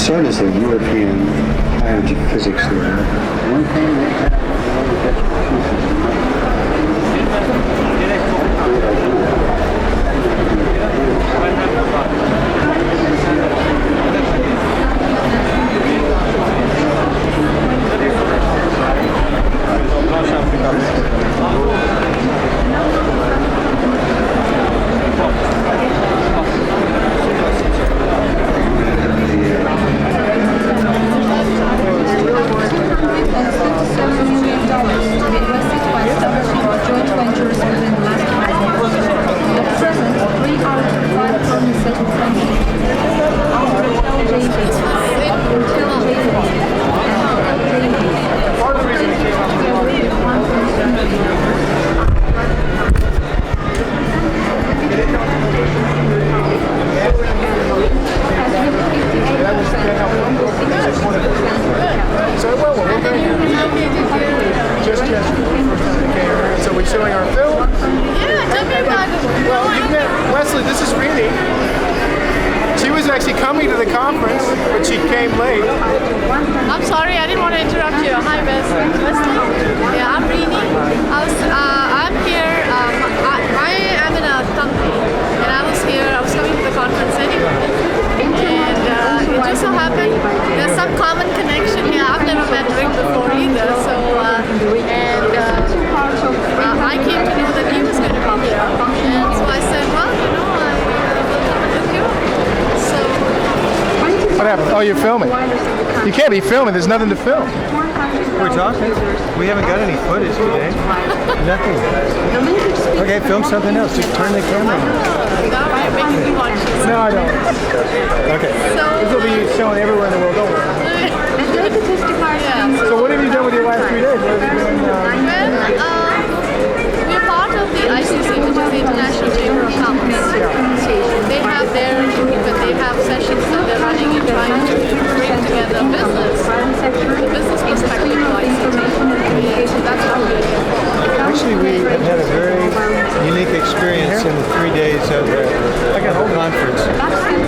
S14: Son is the European energy physics leader. One thing
S5: So we're showing our film?
S15: Yeah, tell me about it.
S5: Well, you met Wesley. This is Rini. She was actually coming to the conference, but she came late.
S15: I'm sorry, I didn't want to interrupt you. Hi, Wesley. Yeah, I'm Rini. I'm here. I am in a company, and I was here. I was coming to the conference anyway. And it just so happened there's some common connection here. I've never met Rick before either. So, I came to know that he was going to come here. And so I said, well, I will come with you. So.
S5: What happened? Oh, you're filming. You can't be filming. There's nothing to film.
S4: We're talking. We haven't got any footage today. Nothing. Okay, film something else. Just turn the camera on.
S5: No, I don't.
S4: Okay.
S5: This will be shown everywhere in the world. Don't worry. So what have you done with your last 3 days? What have you been doing?
S15: We're part of the ICC, which is the International Chamber of Commerce. They have their group and they have sessions that they're running and trying to bring together business, the business perspective of ICT. So that's what we're doing.
S4: Actually, we have had a very unique experience in the 3 days of the conference.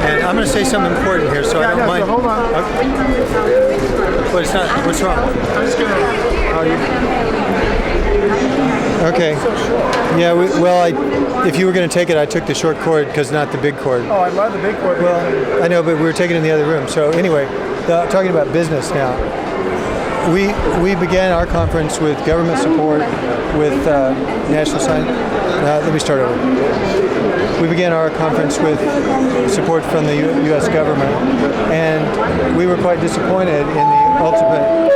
S4: And I'm going to say something important here, so I don't mind.
S5: Hold on.
S4: But it's not. What's wrong?
S5: I'm just going to...
S4: Okay. Yeah, if you were going to take it, I took the short cord because not the big cord.
S5: Oh, I love the big cord.
S4: Well, I know, but we were taking it in the other room. So anyway, talking about business now. We began our conference with government support, with national science. let me start over. We began our conference with support from the U.S. government, and we were quite disappointed in the ultimate.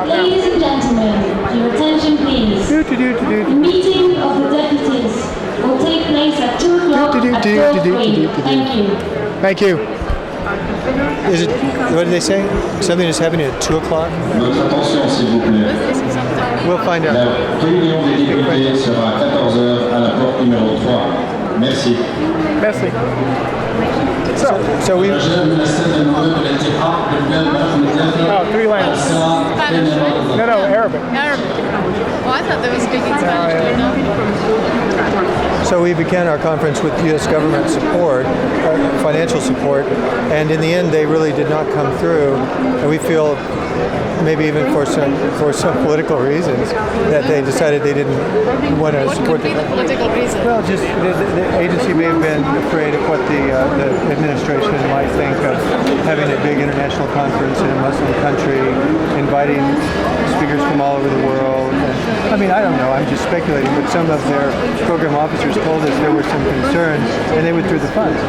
S9: Ladies and gentlemen, your attention please. The meeting of the deputies will take place at 2 o'clock at 4:03. Thank you.
S4: Thank you. Is it? What did they say? Something is happening at 2 o'clock.
S16: Votre attention, s'il vous plaît.
S4: We'll find out.
S16: La réunion des députés sera à 14h à la porte numéro 3. Merci.
S1: Merci.
S4: So we.
S1: Oh, 3 languages.
S15: Spanish, right?
S1: No, Arabic.
S15: Arabic. Oh, I thought they were speaking Spanish too, no?
S4: So we began our conference with U.S. government support, financial support, and in the end they really did not come through. And we feel, maybe even for some political reasons, that they decided they didn't want to support.
S15: What could be the political reason?
S4: Well, just the agency may have been afraid of what the administration might think of having a big international conference in a Muslim country, inviting speakers from all over the world. And, I mean, I don't know. I'm just speculating, but some of their program officers told us there were some concerns, and they withdrew the funds.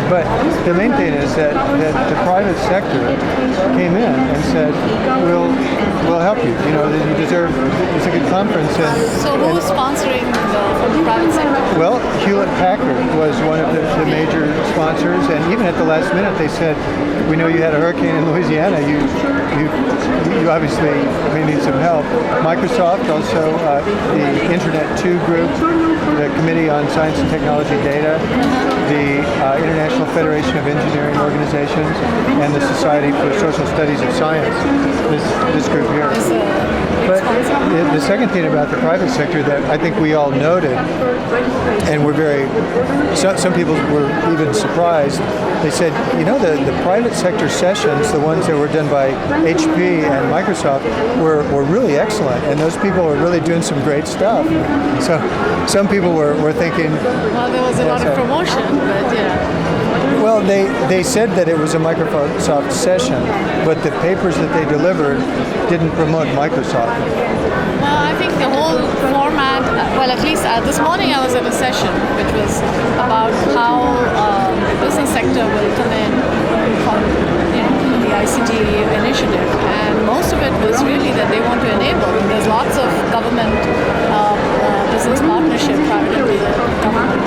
S4: But the main thing is that the private sector came in and said, we'll help you. You know, you deserve. It's a good conference.
S15: So who's sponsoring from the private sector?
S4: Well, Hewlett Packard was one of the major sponsors, and even at the last minute they said, we know you had a hurricane in Louisiana. You obviously may need some help. Microsoft, also the Internet 2 group, the Committee on Science and Technology Data, the International Federation of Engineering Organizations, and the Society for Social Studies of Science. This group here. But the second thing about the private sector that I think we all noted, and we're some people were even surprised, they said, you know, the private sector sessions, the ones that were done by HP and Microsoft, were really excellent, and those people were really doing some great stuff. So some people were thinking...
S15: Well, there was a lot of promotion, but yeah.
S4: Well, they said that it was a Microsoft session, but the papers that they delivered didn't promote Microsoft.
S15: Well, I think the whole format, well, at least this morning I was at a session which was about how the business sector will come in from the ICT initiative, and most of it was really that they want to enable. There's lots of government business partnership, private and government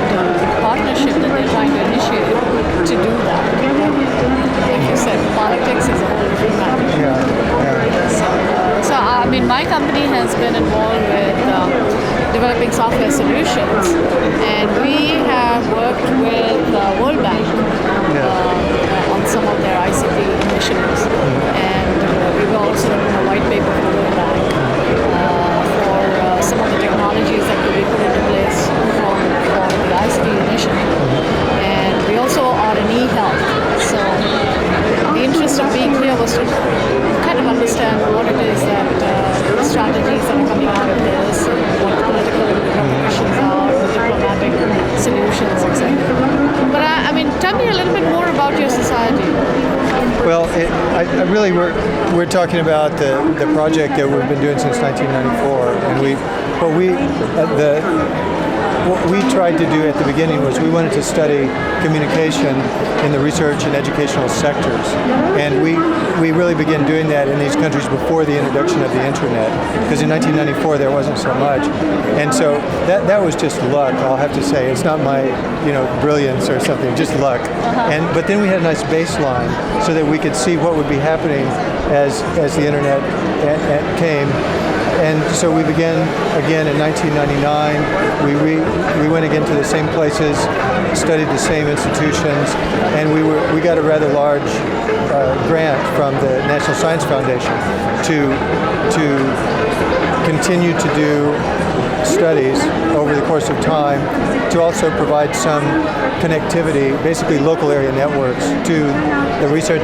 S15: partnership that they're trying to initiate to do that. Like you said, politics is a whole different matter. So I mean, my company has been involved with developing software solutions, and we have worked with World Bank on some of their ICT initiatives, and we've also written a white paper for World Bank for some of the technologies that could be put into place for the ICT initiative. And we also are in e-health, so the interest of being here was to kind of understand what it is that the strategies that are coming out of this, what the political repercussions are, the diplomatic solutions, etc. But I mean, tell me a little bit more about your society.
S4: Well, I really we're talking about the project that we've been doing since 1994, and what we tried to do at the beginning was we wanted to study communication in the research and educational sectors, and we really began doing that in these countries before the introduction of the internet, because in 1994 there wasn't so much, and so that was just luck. I'll have to say, it's not my brilliance or something, just luck. But then we had a nice baseline so that we could see what would be happening as the internet came. And so we began again in 1999. We went again to the same places, studied the same institutions, and we got a rather large grant from the National Science Foundation to continue to do studies over the course of time, to also provide some connectivity, basically local area networks, to the research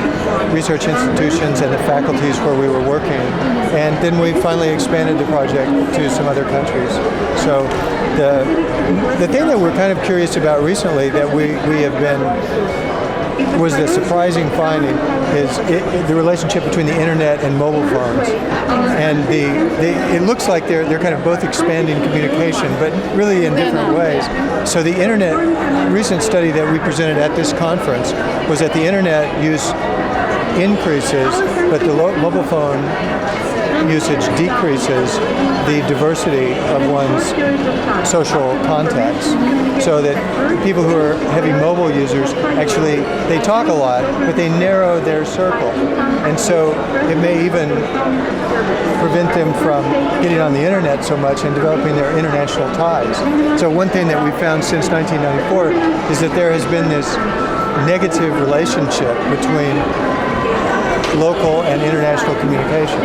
S4: institutions and the faculties where we were working. And then we finally expanded the project to some other countries. So the thing that we're kind of curious about recently, that we have been was the surprising finding is the relationship between the internet and mobile phones. And it looks like they're kind of both expanding communication, but really in different ways. So the internet, recent study that we presented at this conference was that the internet use increases, but the mobile phone usage decreases the diversity of one's social contacts. So that people who are heavy mobile users, actually, they talk a lot, but they narrow their circle. And so it may even prevent them from getting on the internet so much and developing their international ties. So one thing that we found since 1994 is that there has been this negative relationship between local and international communication.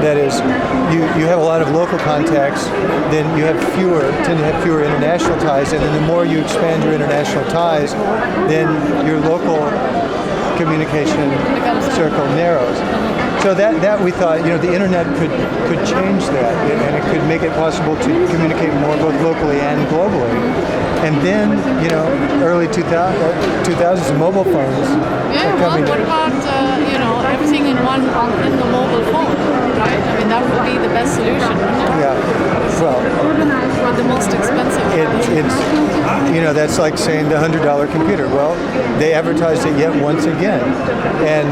S4: That is, you have a lot of local contacts, then you tend to have fewer international ties, and then the more you expand your international ties, then your local communication circle narrows. So that we thought, the internet could change that, and it could make it possible to communicate more both locally and globally. And then, early 2000s, mobile phones are coming.
S15: What about, everything in the mobile phone, right? I mean, that would be the best solution.
S4: Yeah, well.
S15: Or the most expensive.
S4: It's, that's like saying the $100 computer. Well, they advertised it yet once again. And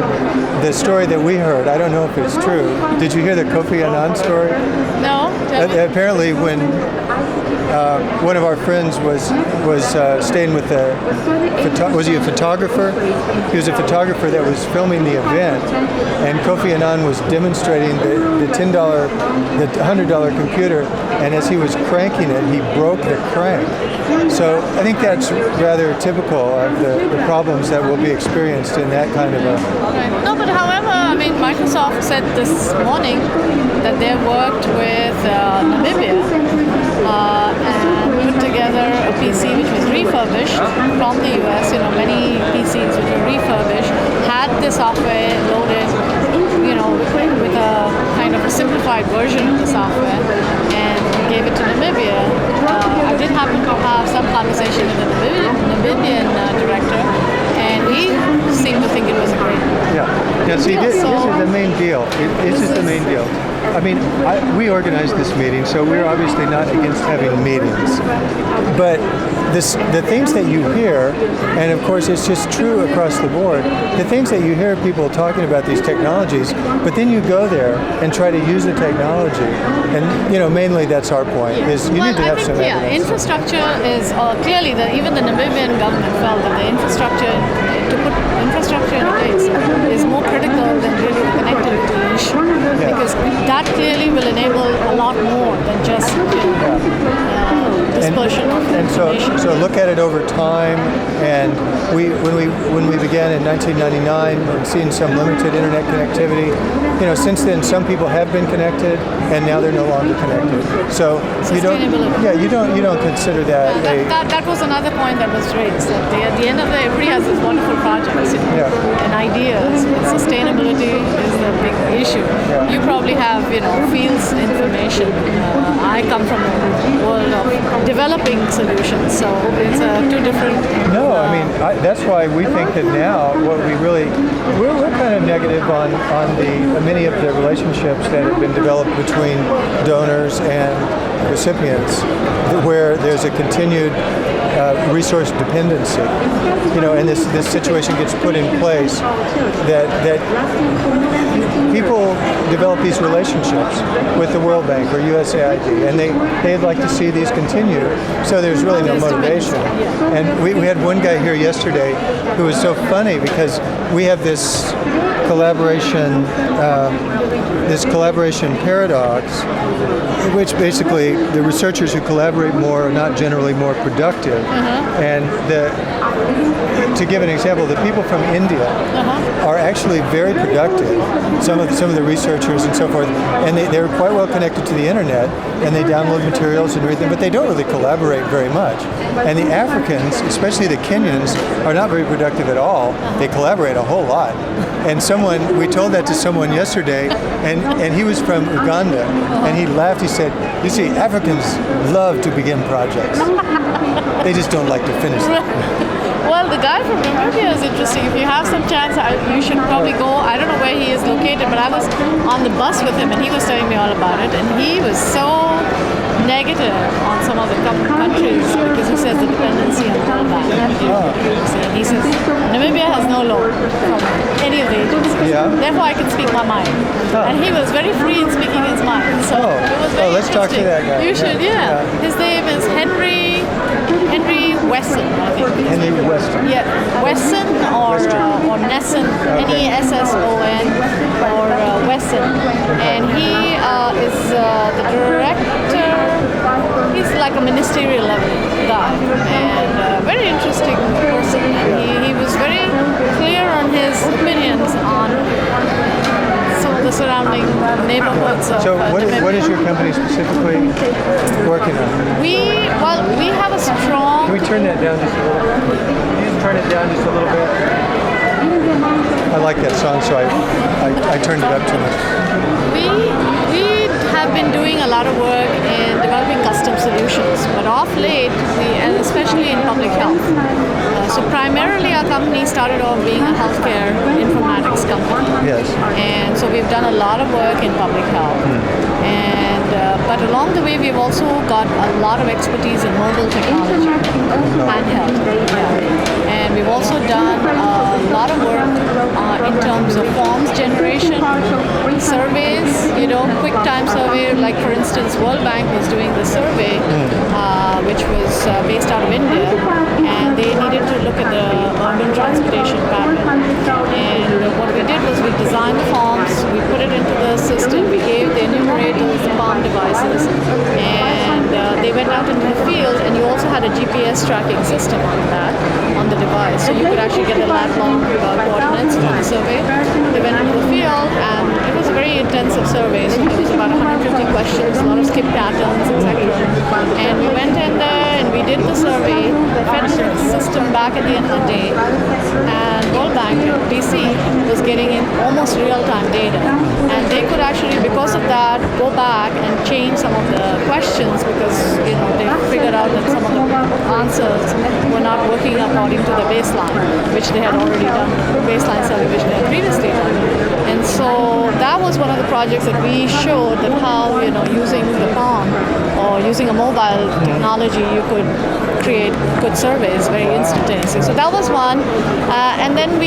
S4: the story that we heard, I don't know if it's true. Did you hear the Kofi Annan story?
S15: No.
S4: Apparently, when one of our friends was staying with was he a photographer? He was a photographer that was filming the event, and Kofi Annan was demonstrating the $100 computer, and as he was cranking it, he broke the crank. So I think that's rather typical of the problems that will be experienced in that kind of a...
S15: No, but however, Microsoft said this morning that they worked with Namibia and put together a PC which was refurbished from the US. Many PCs which were refurbished had the software loaded, with a kind of a simplified version of the software, and gave it to Namibia. I did happen to have some conversation with the Namibian director, and he seemed to think it was great.
S4: Yeah. See, this is the main deal. This is the main deal. We organized this meeting, so we're obviously not against having meetings. But the things that you hear, and of course it's just true across the board, the things that you hear people talking about these technologies, but then you go there and try to use the technology, and mainly that's our point, is you need to have some evidence.
S15: Infrastructure is clearly, even the Namibian government felt that the infrastructure, to put infrastructure in place, is more critical than really the connectivity issue, because that clearly will enable a lot more than just dispersion of information.
S4: So look at it over time, and when we began in 1999 and seeing some limited internet connectivity, since then some people have been connected and now they're no longer connected. So you don't consider that
S15: that was another point that was raised. That at the end of the day, everybody has these wonderful projects and ideas, but sustainability is the big issue. Yeah. You probably have fields information. I come from a world of developing solutions, so it's two different.
S4: No, that's why we think that now what we're kind of negative on many of the relationships that have been developed between donors and recipients, where there's a continued resource dependency, and this situation gets put in place that people develop these relationships with the World Bank or USAID, and they'd like to see these continue. So there's really no motivation. And we had one guy here yesterday who was so funny because we have this collaboration paradox, which basically the researchers who collaborate more are not generally more productive. And to give an example, the people from India are actually very productive. Some of the researchers and so forth, and they're quite well connected to the internet, and they download materials and everything, but they don't really collaborate very much. And the Africans, especially the Kenyans, are not very productive at all. They collaborate a whole lot. And we told that to someone yesterday, and he was from Uganda, and he laughed. He said, "You see, Africans love to begin projects. They just don't like to finish them."
S15: Well, the guy from Namibia is interesting. If you have some chance, you should probably go. I don't know where he is located, but I was on the bus with him and he was telling me all about it. And he was so negative on some of the countries because he says the dependency on World Bank. He says Namibia has no loan from any of the agencies. Therefore, I can speak my mind. And he was very free in speaking his mind. So it was very
S4: let's talk to that guy.
S15: You should, His name is Henry Wesson, I think.
S4: Henry Weston.
S15: Yeah, Wesson or Nesson, Nesson, or Wesson. And he is the director. He's like a ministerial level guy and very interesting person. And he was very clear on his opinions on some of the surrounding neighborhoods.
S4: So what is your company specifically working on?
S15: We have a strong...
S4: Can we turn that down just a little bit? Can you just turn it down just a little bit? I like that song, so I turned it up too much.
S15: We have been doing a lot of work in developing custom solutions, but off late, and especially in public health. So primarily our company started off being a healthcare informatics company.
S4: Yes.
S15: And so we've done a lot of work in public health. But along the way, we've also got a lot of expertise in mobile technology, handheld. And we've also done a lot of work in terms of forms generation, surveys, quick time survey. Like for instance, World Bank was doing the survey, which was based out of India, and they needed to look at the urban transportation pattern. And what we did was we designed the forms, we put it into the system, we gave the enumerators the palm devices, and they went out into the field, and you also had a GPS tracking system on the device, so you could actually get the lat-long coordinates for the survey. They went into the field, and it was a very intensive survey, so there was about 150 questions, a lot of skip patterns, etc. And we went in there and we did the survey, fed the system back at the end of the day, and World Bank, DC, was getting in almost real-time data, and they could actually, because of that, go back and change some of the questions because they figured out that some of the answers were not working according to the baseline, which they had already done, the baseline survey which they had previously done. And so that was one of the projects that we showed that how using the palm or using a mobile technology you could create good surveys very instantaneously. So that was one, and then we